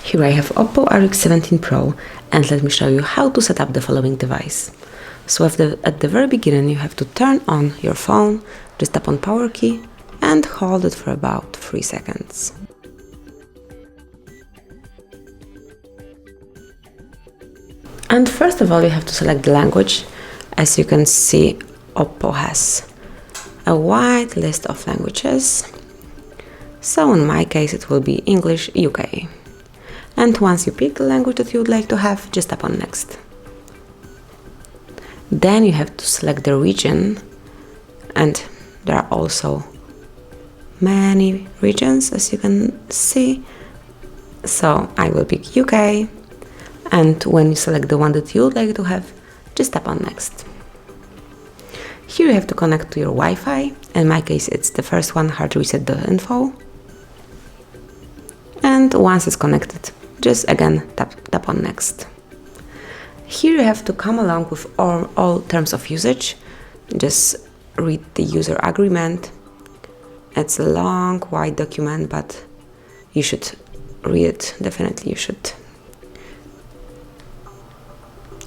Here I have OPPO RX17 Pro, and let me show you how to set up the following device. So at the very beginning you have to turn on your phone, just tap on power key and hold it for about 3 seconds. And first of all you have to select the language. As you can see, OPPO has a wide list of languages. So in my case it will be English UK. And once you pick the language that you would like to have, just tap on next. Then you have to select the region, and there are also many regions as you can see. So I will pick UK, and when you select the one that you would like to have, just tap on next. Here you have to connect to your Wi-Fi. In my case it's the first one, HardReset.Info. And once it's connected, just again tap on next. Here you have to come along with all terms of usage. Just read the user agreement. It's a long, wide document, but you should read it, definitely you should.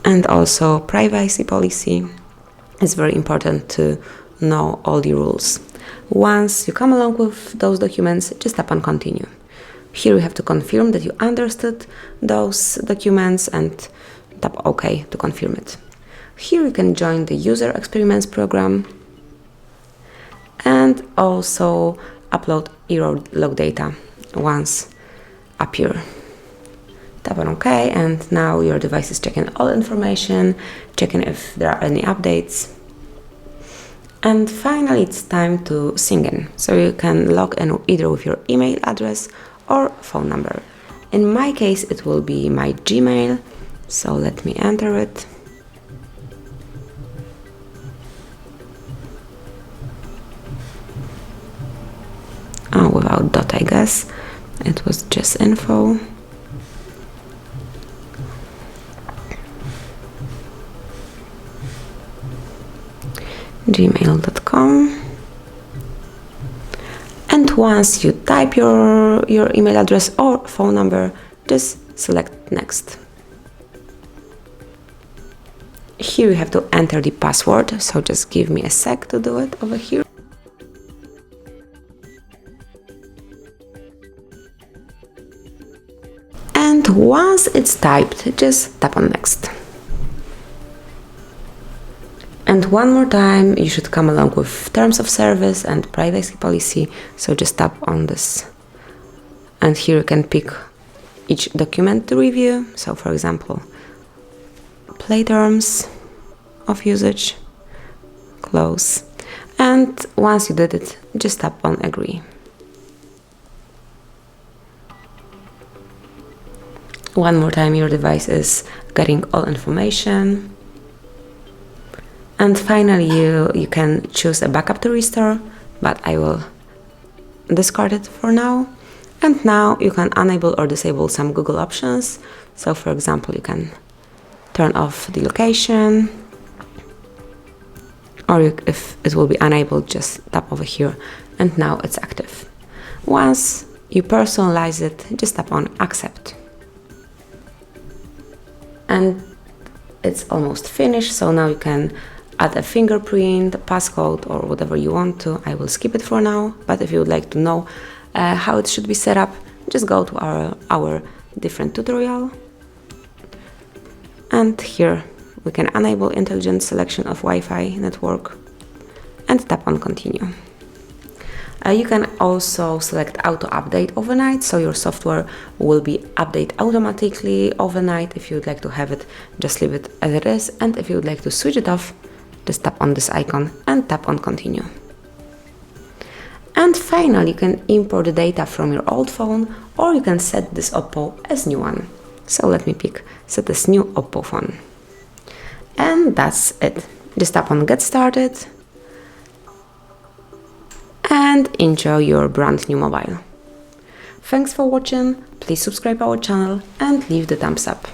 And also privacy policy. It's very important to know all the rules. Once you come along with those documents, just tap on continue. Here you have to confirm that you understood those documents and tap OK to confirm it. Here you can join the user experiments program and also upload error log data once appear. Tap on OK, and now your device is checking all information, checking if there are any updates. And finally it's time to sign in. So you can log in either with your email address or phone number. In my case it will be my Gmail, so let me enter it. Oh, without dot, I guess. It was just info. gmail.com. And once you type your email address or phone number, just select next. Here you have to enter the password, so just give me a sec to do it over here. And once it's typed, just tap on next. And one more time, you should come along with terms of service and privacy policy, so just tap on this. And here you can pick each document to review, so for example, play terms of usage, close. And once you did it, just tap on agree. One more time, your device is getting all information. And finally you can choose a backup to restore, but I will discard it for now. And now you can enable or disable some Google options. So for example, you can turn off the location, or if it will be enabled, just tap over here, and now it's active. Once you personalize it, just tap on accept. And it's almost finished, so now you can add a fingerprint, a passcode, or whatever you want to. I will skip it for now, but if you would like to know how it should be set up, just go to our different tutorial. And here we can enable intelligent selection of Wi-Fi network and tap on continue. You can also select auto update overnight, so your software will be update automatically overnight. If you would like to have it, just leave it as it is, and if you would like to switch it off, just tap on this icon and tap on continue. And finally, you can import the data from your old phone, or you can set this OPPO as new one. So let me pick set as new OPPO phone. And that's it. Just tap on get started and enjoy your brand new mobile. Thanks for watching, please subscribe our channel and leave the thumbs up.